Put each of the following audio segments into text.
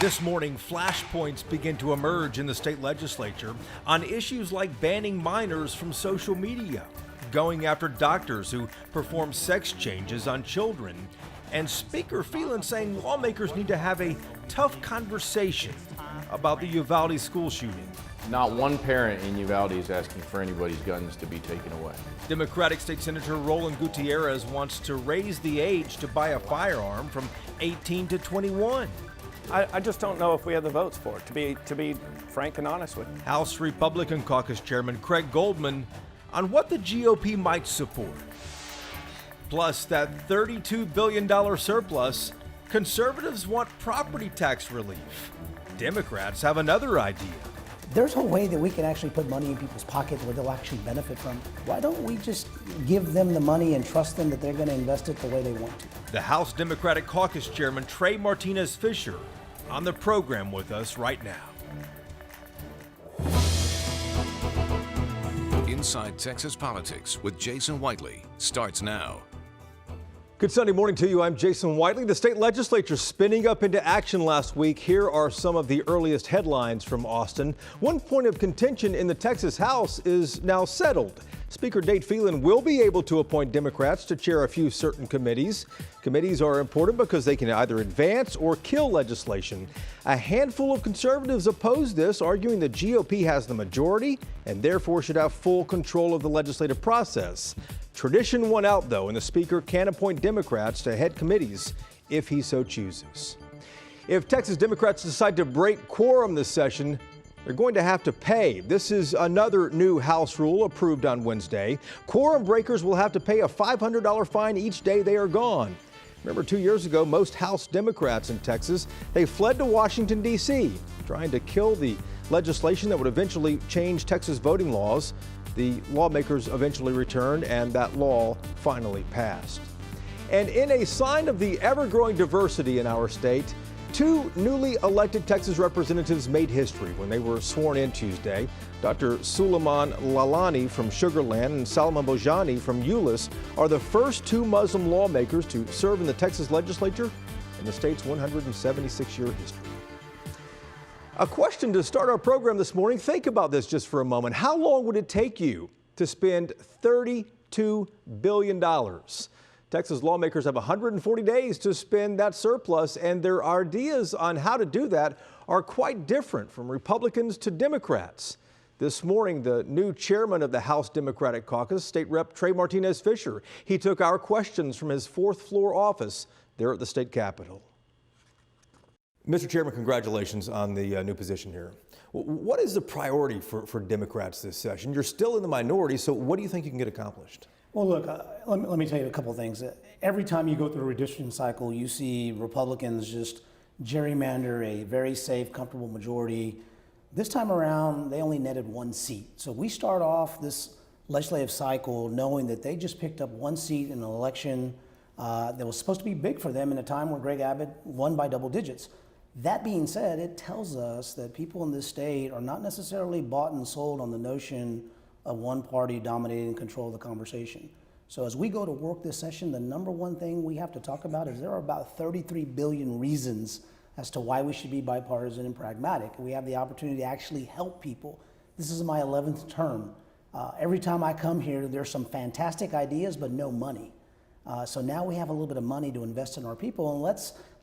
This morning, flashpoints begin to emerge in the state legislature on issues like banning minors from social media, going after doctors who perform sex changes on children, and Speaker Phelan saying lawmakers need to have a tough conversation about the Uvalde school shooting. Not one parent in Uvalde is asking for anybody's guns to be taken away. Democratic State Senator Roland Gutierrez wants to raise the age to buy a firearm from 18 to 21. I just don't know if we have the votes for it, to be frank and honest with you. House Republican Caucus Chairman Craig Goldman on what the GOP might support. Plus, that $32 billion surplus, conservatives want property tax relief. Democrats have another idea. There's a way that we can actually put money in people's pockets where they'll actually benefit from it. Why don't we just give them the money and trust them that they're going to invest it the way they want to? The House Democratic Caucus Chairman Trey Martinez Fischer on the program with us right now. Inside Texas Politics with Jason Whiteley starts now. Good Sunday morning to you. I'm Jason Whiteley. The state legislature spinning up into action last week. Here are some of the earliest headlines from Austin. One point of contention in the Texas House is now settled. Speaker Dade Phelan will be able to appoint Democrats to chair a few certain committees. Committees are important because they can either advance or kill legislation. A handful of conservatives oppose this, arguing the GOP has the majority and therefore should have full control of the legislative process. Tradition won out, though, and the Speaker can appoint Democrats to head committees if he so chooses. If Texas Democrats decide to break quorum this session, they're going to have to pay. This is another new House rule approved on Wednesday. Quorum breakers will have to pay a $500 fine each day they are gone. Remember, 2 years ago, most House Democrats in Texas, they fled to Washington, D.C., trying to kill the legislation that would eventually change Texas voting laws. The lawmakers eventually returned, and that law finally passed. And in a sign of the ever-growing diversity in our state, two newly elected Texas representatives made history when they were sworn in Tuesday. Dr. Suleiman Lalani from Sugar Land and Salman Bojani from Euless are the first two Muslim lawmakers to serve in the Texas legislature in the state's 176-year history. A question to start our program this morning. Think about this just for a moment. How long would it take you to spend $32 billion? Texas lawmakers have 140 days to spend that surplus, and their ideas on how to do that are quite different from Republicans to Democrats. This morning, the new chairman of the House Democratic Caucus, State Rep. Trey Martinez Fischer, he took our questions from his fourth floor office there at the state capitol. Mr. Chairman, congratulations on the new position here. What is the priority for Democrats this session? You're still in the minority, so what do you think you can get accomplished? Well, look, let me tell you a couple of things. Every time you go through a redistricting cycle, you see Republicans just gerrymander a very safe, comfortable majority. This time around, they only netted one seat. So we start off this legislative cycle knowing that they just picked up one seat in an election that was supposed to be big for them in a time where Greg Abbott won by double digits. That being said, it tells us that people in this state are not necessarily bought and sold on the notion of one party dominating control of the conversation. So as we go to work this session, the number one thing we have to talk about is there are about 33 billion reasons as to why we should be bipartisan and pragmatic. We have the opportunity to actually help people. This is my 11th term. Every time I come here, there's some fantastic ideas, but no money. So now we have a little bit of money to invest in our people, and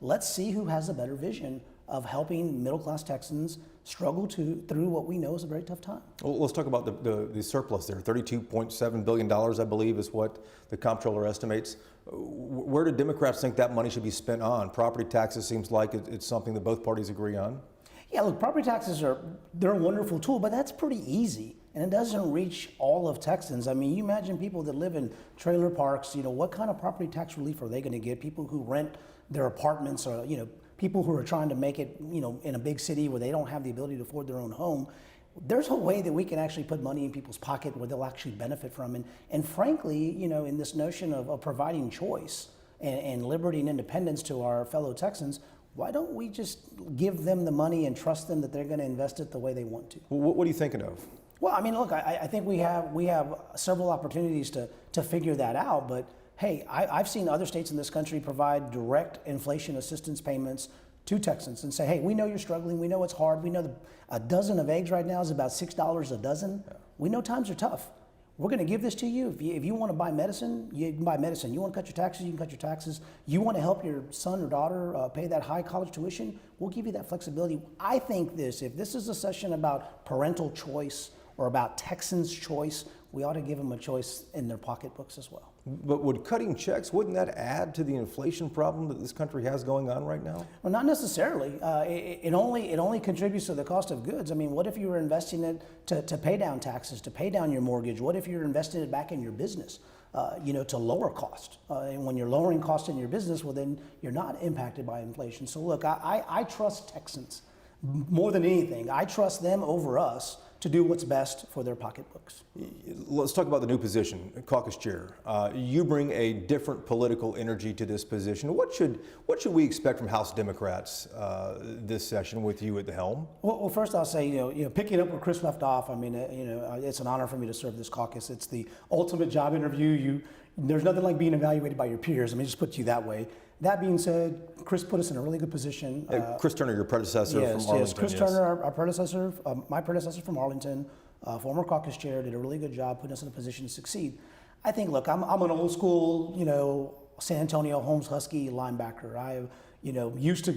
let's see who has a better vision of helping middle-class Texans struggle through what we know is a very tough time. Well, let's talk about the surplus there. $32.7 billion, I believe, is what the comptroller estimates. Where do Democrats think that money should be spent on? Property taxes seems like it's something that both parties agree on. Yeah, look, property taxes they're a wonderful tool, but that's pretty easy. And it doesn't reach all of Texans. I mean, you imagine people that live in trailer parks, what kind of property tax relief are they going to get? People who rent their apartments or, people who are trying to make it, in a big city where they don't have the ability to afford their own home. There's a way that we can actually put money in people's pocket where they'll actually benefit from. And frankly, in this notion of providing choice and liberty and independence to our fellow Texans, why don't we just give them the money and trust them that they're going to invest it the way they want to? Well, what are you thinking of? Well, I mean, look, I think we have several opportunities to figure that out. But hey, I've seen other states in this country provide direct inflation assistance payments to Texans and say, hey, we know you're struggling. We know it's hard. We know a dozen of eggs right now is about $6 a dozen. We know times are tough. We're going to give this to you. If you want to buy medicine, you can buy medicine. You want to cut your taxes, you can cut your taxes. You want to help your son or daughter pay that high college tuition, we'll give you that flexibility. I think if this is a session about parental choice or about Texans' choice, we ought to give them a choice in their pocketbooks as well. But would cutting checks, wouldn't that add to the inflation problem that this country has going on right now? Well, not necessarily. It only contributes to the cost of goods. I mean, what if you were investing it to pay down taxes, to pay down your mortgage? What if you're investing it back in your business, to lower cost? And when you're lowering cost in your business, well, then you're not impacted by inflation. So look, I trust Texans more than anything. I trust them over us to do what's best for their pocketbooks. Let's talk about the new position, caucus chair. You bring a different political energy to this position. What should we expect from House Democrats this session with you at the helm? Well, first I'll say, picking up where Chris left off. I mean, it's an honor for me to serve this caucus. It's the ultimate job interview. There's nothing like being evaluated by your peers. Let me just put you that way. That being said, Chris put us in a really good position. Chris Turner, your predecessor from Arlington. Yes, Chris Turner, our predecessor, my predecessor from Arlington, former caucus chair, did a really good job putting us in a position to succeed. I think, look, I'm an old school, San Antonio Holmes Husky linebacker. I used to,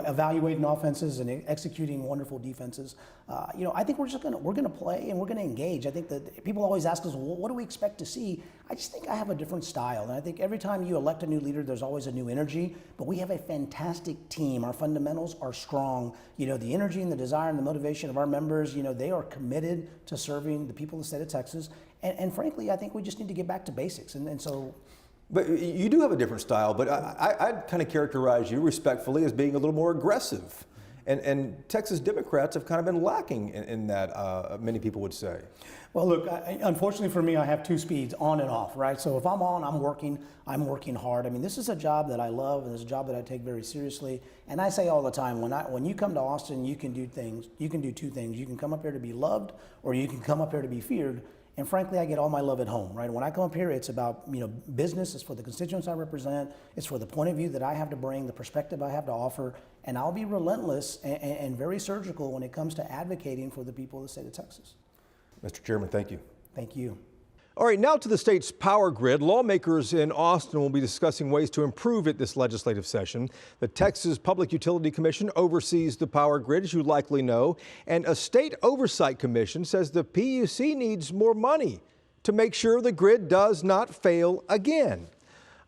evaluating offenses and executing wonderful defenses. I think we're gonna play and we're gonna engage. I think that people always ask us, well, what do we expect to see? I just think I have a different style. And I think every time you elect a new leader, there's always a new energy, but we have a fantastic team. Our fundamentals are strong. The energy and the desire and the motivation of our members, they are committed to serving the people of the state of Texas. And frankly, I think we just need to get back to basics. And so, but you do have a different style, but I'd kind of characterize you respectfully as being a little more aggressive. And Texas Democrats have kind of been lacking in that, many people would say. Well, look, unfortunately for me, I have two speeds, on and off, right? So if I'm on, I'm working hard. I mean, this is a job that I love, and it's a job that I take very seriously. And I say all the time, when you come to Austin, you can do two things. You can come up here to be loved, or you can come up here to be feared. And frankly, I get all my love at home, right? When I come up here, it's about business. It's for the constituents I represent. It's for the point of view that I have to bring, the perspective I have to offer. And I'll be relentless and very surgical when it comes to advocating for the people of the state of Texas. Mr. Chairman, thank you. Thank you. All right, now to the state's power grid. Lawmakers in Austin will be discussing ways to improve it this legislative session. The Texas Public Utility Commission oversees the power grid, as you likely know, and a state oversight commission says the PUC needs more money to make sure the grid does not fail again.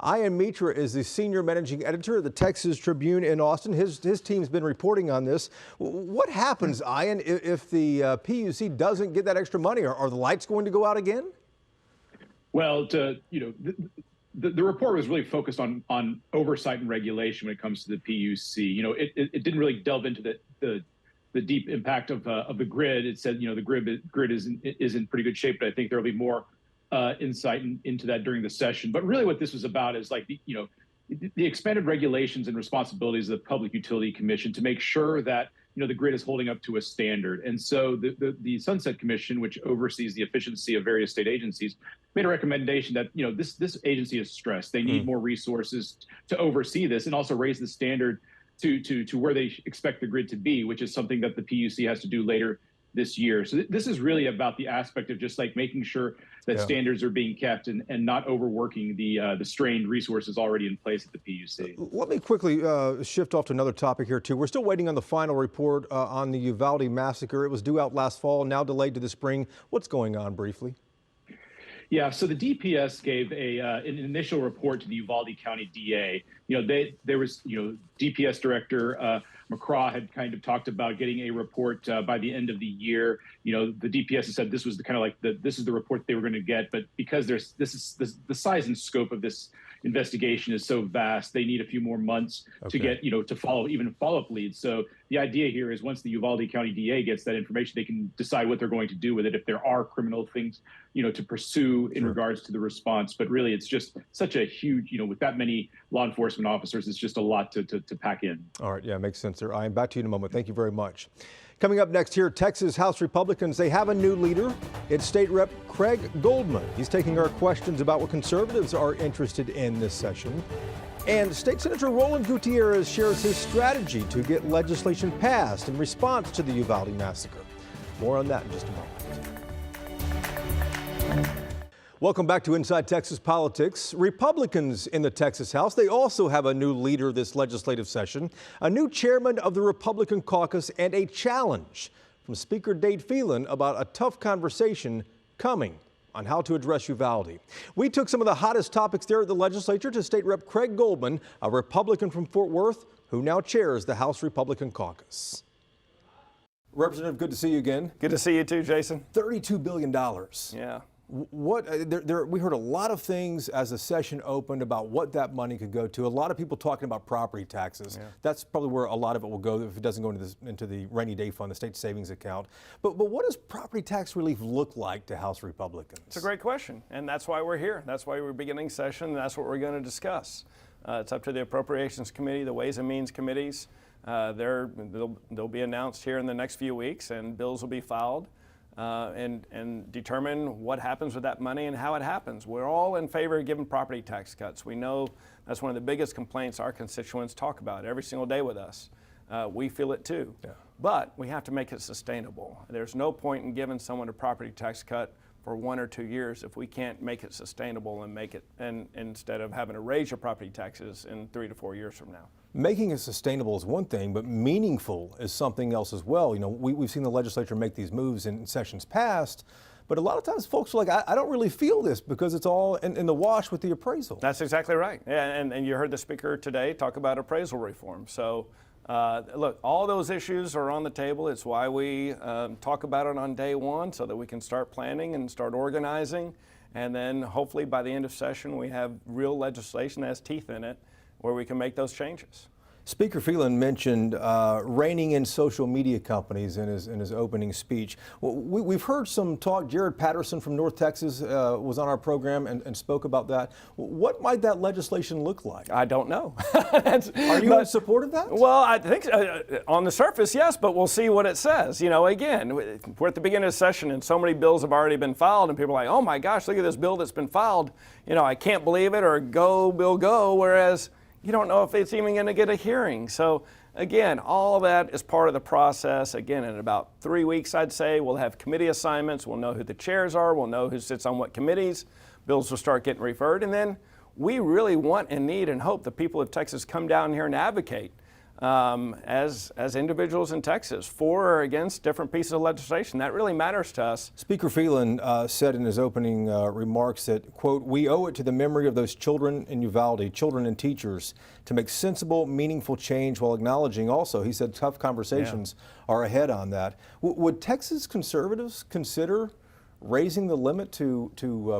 Ian Mitra is the senior managing editor of the Texas Tribune in Austin. His team's been reporting on this. What happens, Ian, if the PUC doesn't get that extra money? Are the lights going to go out again? Well, the report was really focused on oversight and regulation when it comes to the PUC. It didn't really delve into the deep impact of the grid. It said, the grid is in pretty good shape, but I think there'll be more insight into that during the session. But really what this was about is the expanded regulations and responsibilities of the Public Utility Commission to make sure that the grid is holding up to a standard. And so the Sunset Commission, which oversees the efficiency of various state agencies, made a recommendation that this agency is stressed. They need more resources to oversee this and also raise the standard to where they expect the grid to be, which is something that the PUC has to do later this year. So this is really about the aspect of just making sure that standards are being kept and not overworking the strained resources already in place at the PUC. Let me quickly shift off to another topic here too. We're still waiting on the final report on the Uvalde massacre. It was due out last fall, now delayed to the spring. What's going on briefly? Yeah, so the DPS gave an initial report to the Uvalde County DA. There was DPS Director McCraw had kind of talked about getting a report by the end of the year. The DPS has said this was this is the report they were going to get, but because the size and scope of this investigation is so vast, they need a few more months to get to follow-up leads. So the idea here is once the Uvalde County DA gets that information, they can decide what they're going to do with it, if there are criminal things to pursue in regards to the response. But really, it's just such a huge, with that many law enforcement officers, it's just a lot to pack in. All right, yeah, makes sense there. I am back to you in a moment. Thank you very much. Coming up next here, Texas House Republicans, they have a new leader. It's State Rep Craig Goldman. He's taking our questions about what conservatives are interested in this session. And State Senator Roland Gutierrez shares his strategy to get legislation passed in response to the Uvalde massacre. More on that in just a moment. Welcome back to Inside Texas Politics. Republicans in the Texas House, they also have a new leader this legislative session, a new chairman of the Republican caucus, and a challenge from Speaker Dade Phelan about a tough conversation coming on how to address Uvalde. We took some of the hottest topics there at the legislature to State Rep Craig Goldman, a Republican from Fort Worth, who now chairs the House Republican caucus. Representative, good to see you again. Good to see you too, Jason. $32 billion. Yeah. We heard a lot of things as the session opened about what that money could go to. A lot of people talking about property taxes. Yeah. That's probably where a lot of it will go if it doesn't go into the rainy day fund, the state savings account. But what does property tax relief look like to House Republicans? It's a great question, and that's why we're here. That's why we're beginning session, and that's what we're going to discuss. It's up to the Appropriations Committee, the Ways and Means Committees. They'll be announced here in the next few weeks, and bills will be filed. And determine what happens with that money and how it happens. We're all in favor of giving property tax cuts. We know that's one of the biggest complaints our constituents talk about every single day with us. We feel it too. Yeah. But we have to make it sustainable. There's no point in giving someone a property tax cut for 1 or 2 years if we can't make it sustainable and make it, and instead of having to raise your property taxes in 3 to 4 years from now. Making it sustainable is one thing, but meaningful is something else as well. You know, we've seen the legislature make these moves in sessions past, but a lot of times folks are like, I don't really feel this because it's all in the wash with the appraisal. That's exactly right. Yeah, and you heard the speaker today talk about appraisal reform. So look, all those issues are on the table. It's why we talk about it on day one so that we can start planning and start organizing. And then hopefully by the end of session, we have real legislation that has teeth in it where we can make those changes. Speaker Phelan mentioned reining in social media companies in his opening speech. We've heard some talk. Jared Patterson from North Texas was on our program and spoke about that. What might that legislation look like? I don't know. Are you in support of that? Well, I think on the surface, yes, but we'll see what it says. You know, again, we're at the beginning of the session and so many bills have already been filed and people are like, oh my gosh, look at this bill that's been filed. You know, I can't believe it, or go, Bill, go, whereas you don't know if it's even going to get a hearing. So again, all of that is part of the process. Again, in about 3 weeks, I'd say, we'll have committee assignments. We'll know who the chairs are. We'll know who sits on what committees. Bills will start getting referred. And then we really want and need and hope the people of Texas come down here and advocate as individuals in Texas for or against different pieces of legislation. That really matters to us. Speaker Phelan said in his opening remarks that, quote, we owe it to the memory of those children in Uvalde, children and teachers, to make sensible, meaningful change while acknowledging also, he said, tough conversations are ahead on that. Would Texas conservatives consider raising the limit to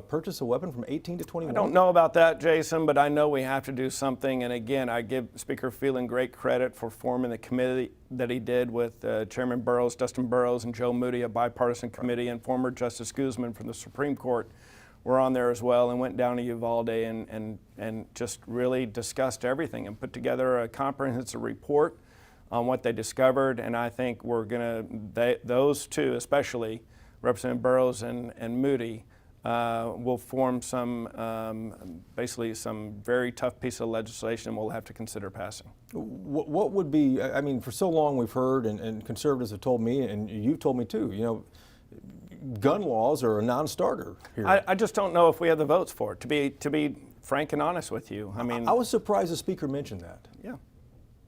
purchase a weapon from 18 to 21? I don't know about that, Jason, but I know we have to do something. And again, I give Speaker Phelan great credit for forming the committee that he did with Chairman Burrows, Dustin Burrows, and Joe Moody, a bipartisan committee, and former Justice Guzman from the Supreme Court were on there as well, and went down to Uvalde and just really discussed everything and put together a comprehensive report on what they discovered. And I think we're going to, those two especially, Representative Burrows and Moody, will form basically some very tough piece of legislation we'll have to consider passing. What would be, I mean, for so long we've heard, and conservatives have told me, and you've told me too, you know, gun laws are a non-starter here. I just don't know if we have the votes for it, to be frank and honest with you. I mean, I was surprised the speaker mentioned that. Yeah.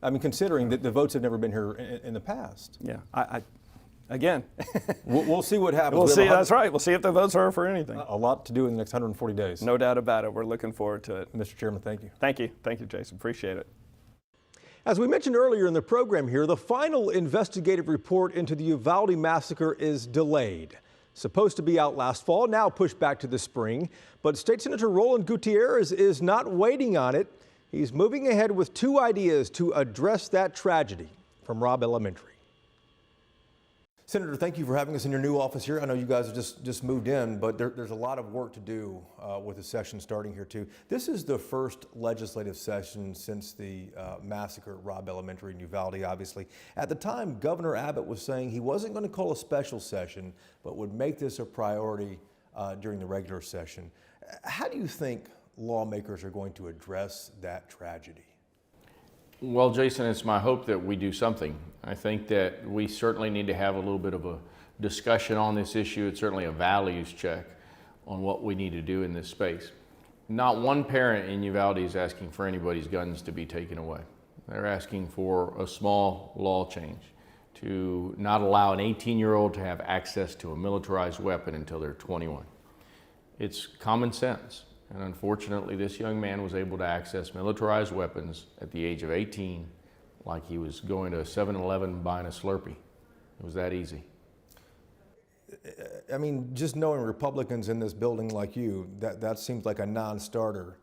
I mean, considering that the votes have never been here in the past. Yeah. Again, we'll see what happens. We'll see. That's right. We'll see if the votes are for anything. A lot to do in the next 140 days. No doubt about it. We're looking forward to it. Mr. Chairman, thank you. Thank you. Thank you, Jason. Appreciate it. As we mentioned earlier in the program here, the final investigative report into the Uvalde massacre is delayed. Supposed to be out last fall, now pushed back to the spring. But State Senator Roland Gutierrez is not waiting on it. He's moving ahead with 2 ideas to address that tragedy. From Robb Elementary. Senator, thank you for having us in your new office here. I know you guys have just moved in, but there's a lot of work to do with the session starting here too. This is the first legislative session since the massacre at Robb Elementary in Uvalde, obviously. At the time, Governor Abbott was saying he wasn't going to call a special session, but would make this a priority during the regular session. How do you think lawmakers are going to address that tragedy? Well, Jason, it's my hope that we do something. I think that we certainly need to have a little bit of a discussion on this issue. It's certainly a values check on what we need to do in this space. Not one parent in Uvalde is asking for anybody's guns to be taken away. They're asking for a small law change to not allow an 18-year-old to have access to a militarized weapon until they're 21. It's common sense. And unfortunately, this young man was able to access militarized weapons at the age of 18, like he was going to a 7-Eleven buying a Slurpee. It was that easy. I mean, just knowing Republicans in this building like you, that seems like a non-starter,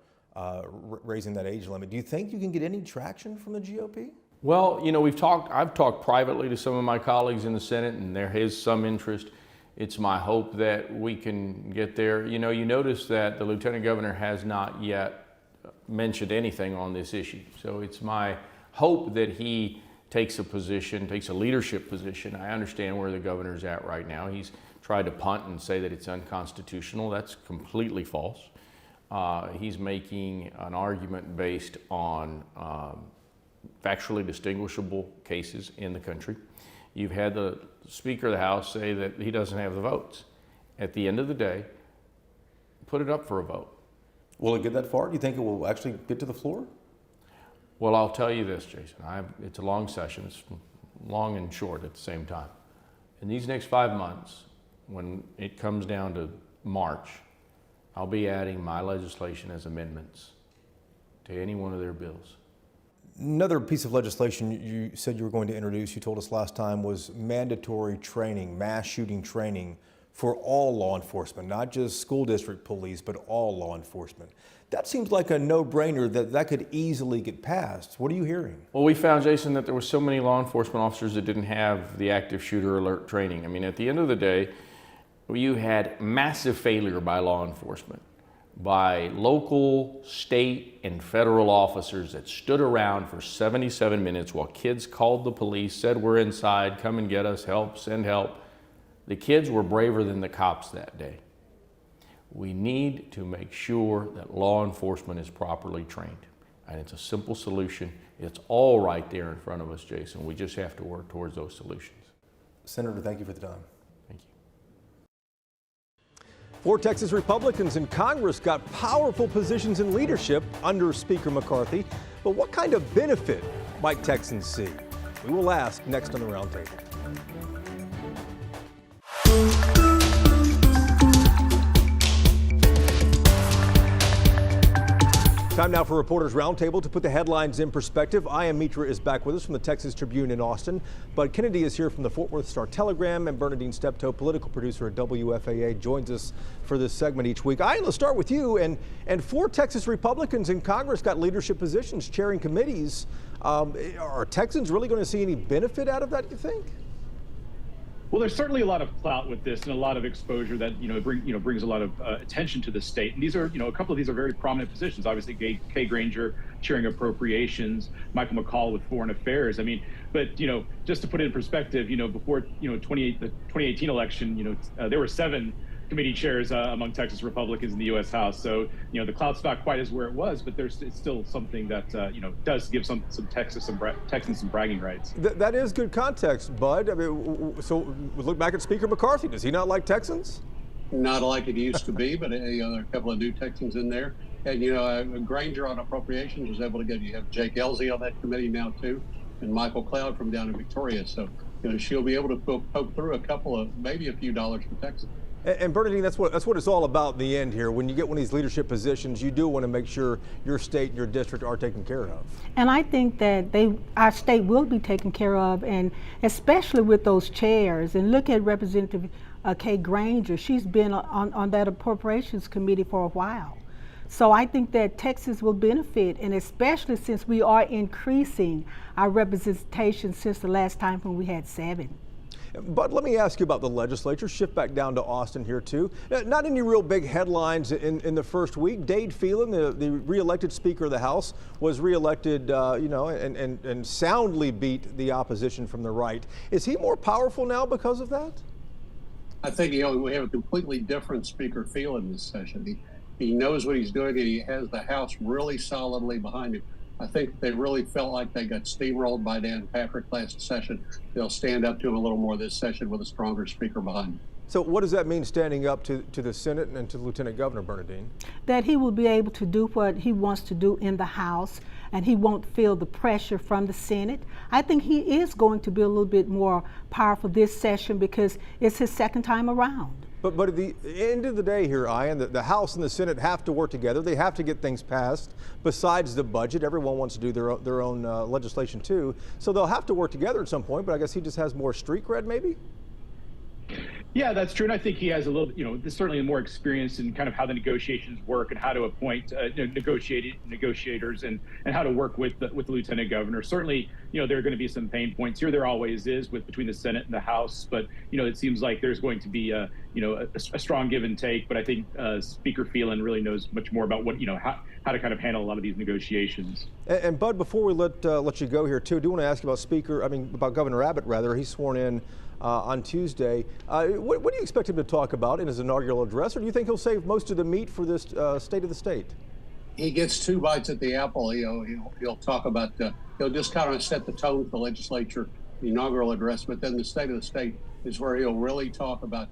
raising that age limit. Do you think you can get any traction from the GOP? Well, you know, I've talked privately to some of my colleagues in the Senate, and there is some interest. It's my hope that we can get there. You know, you notice that the Lieutenant Governor has not yet mentioned anything on this issue. So it's my hope that he takes a leadership position. I understand where the governor's at right now. He's tried to punt and say that it's unconstitutional. That's completely false. He's making an argument based on factually distinguishable cases in the country. You've had the Speaker of the House say that he doesn't have the votes. At the end of the day, put it up for a vote. Will it get that far? Do you think it will actually get to the floor? Well, I'll tell you this, Jason. It's a long session. It's long and short at the same time. In these next 5 months, when it comes down to March, I'll be adding my legislation as amendments to any one of their bills. Another piece of legislation you said you were going to introduce, you told us last time, was mandatory training, mass shooting training for all law enforcement, not just school district police, but all law enforcement. That seems like a no-brainer that could easily get passed. What are you hearing? Well, we found, Jason, that there were so many law enforcement officers that didn't have the active shooter alert training. I mean, at the end of the day, you had massive failure by law enforcement, by local, state, and federal officers that stood around for 77 minutes while kids called the police, said we're inside, come and get us, help, send help. The kids were braver than the cops that day. We need to make sure that law enforcement is properly trained. And it's a simple solution. It's all right there in front of us, Jason. We just have to work towards those solutions. Senator, thank you for the time. Thank you. 4 Texas Republicans in Congress got powerful positions in leadership under Speaker McCarthy. But what kind of benefit might Texans see? We will ask next on the Roundtable. Time now for Reporters Roundtable to put the headlines in perspective. I am Mitra is back with us from the Texas Tribune in Austin. Bud Kennedy is here from the Fort Worth Star-Telegram, and Bernadine Steptoe, political producer at WFAA, joins us for this segment each week. Let's start with you. And 4 Texas Republicans in Congress got leadership positions, chairing committees. Are Texans really going to see any benefit out of that, you think? Well, there's certainly a lot of clout with this and a lot of exposure that brings a lot of attention to the state. And these are, a couple of these are very prominent positions. Obviously, Kay Granger chairing appropriations, Michael McCall with foreign affairs. I mean, but just to put it in perspective, before the 2018 election, there were 7 committee chairs among Texas Republicans in the U.S. House. So the clout's not quite as where it was, but it's still something that does give some Texans some bragging rights. That is good context, Bud. I mean, so we look back at Speaker McCarthy. Does he not like Texans? Not like it used to be, but a couple of new Texans in there. And Granger on appropriations was able to get. You have Jake Elsie on that committee now too, and Michael Cloud from down in Victoria. So she'll be able to poke through a couple of maybe a few dollars for Texas. And Bernadine, that's what it's all about in the end here. When you get one of these leadership positions, you do want to make sure your state and your district are taken care of. And I think that our state will be taken care of, and especially with those chairs. And look at Representative Kay Granger. She's been on that appropriations committee for a while. So I think that Texas will benefit, and especially since we are increasing our representation since the last time when we had 7. But let me ask you about the legislature. Shift back down to Austin here, too. Not any real big headlines in the first week. Dade Phelan, the re-elected Speaker of the House, was re-elected, and soundly beat the opposition from the right. Is he more powerful now because of that? I think, we have a completely different Speaker Phelan this session. He knows what he's doing, and he has the House really solidly behind him. I think they really felt like they got steamrolled by Dan Patrick last session. They'll stand up to him a little more this session with a stronger speaker behind him. So what does that mean, standing up to the Senate and to Lieutenant Governor Bernadine? That he will be able to do what he wants to do in the House, and he won't feel the pressure from the Senate. I think he is going to be a little bit more powerful this session because it's his second time around. But at the end of the day here, Ian, the House and the Senate have to work together. They have to get things passed. Besides the budget, everyone wants to do their own legislation too. So they'll have to work together at some point, but I guess he just has more street cred maybe? Yeah, that's true. And I think he has a little, certainly more experience in kind of how the negotiations work and how to appoint negotiators and how to work with the lieutenant governor. Certainly, there are going to be some pain points here. There always is between the Senate and the House. But, it seems like there's going to be a strong give and take. But I think Speaker Phelan really knows much more about what, how to kind of handle a lot of these negotiations. And Bud, before we let you go here too, I do want to ask you about Governor Abbott rather. He's sworn in on Tuesday. What do you expect him to talk about in his inaugural address, or do you think he'll save most of the meat for this State of the State? He gets two bites at the apple. He'll talk about, he'll just kind of set the tone for the legislature, the inaugural address, but then the State of the State is where he'll really talk about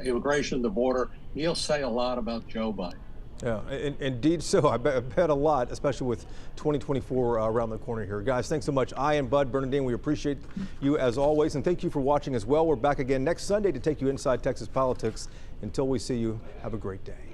immigration, the border. He'll say a lot about Joe Biden. Yeah, indeed so. I bet a lot, especially with 2024 around the corner here. Guys, thanks so much. I and Bud Bernadine, we appreciate you as always, and thank you for watching as well. We're back again next Sunday to take you inside Texas politics. Until we see you, have a great day.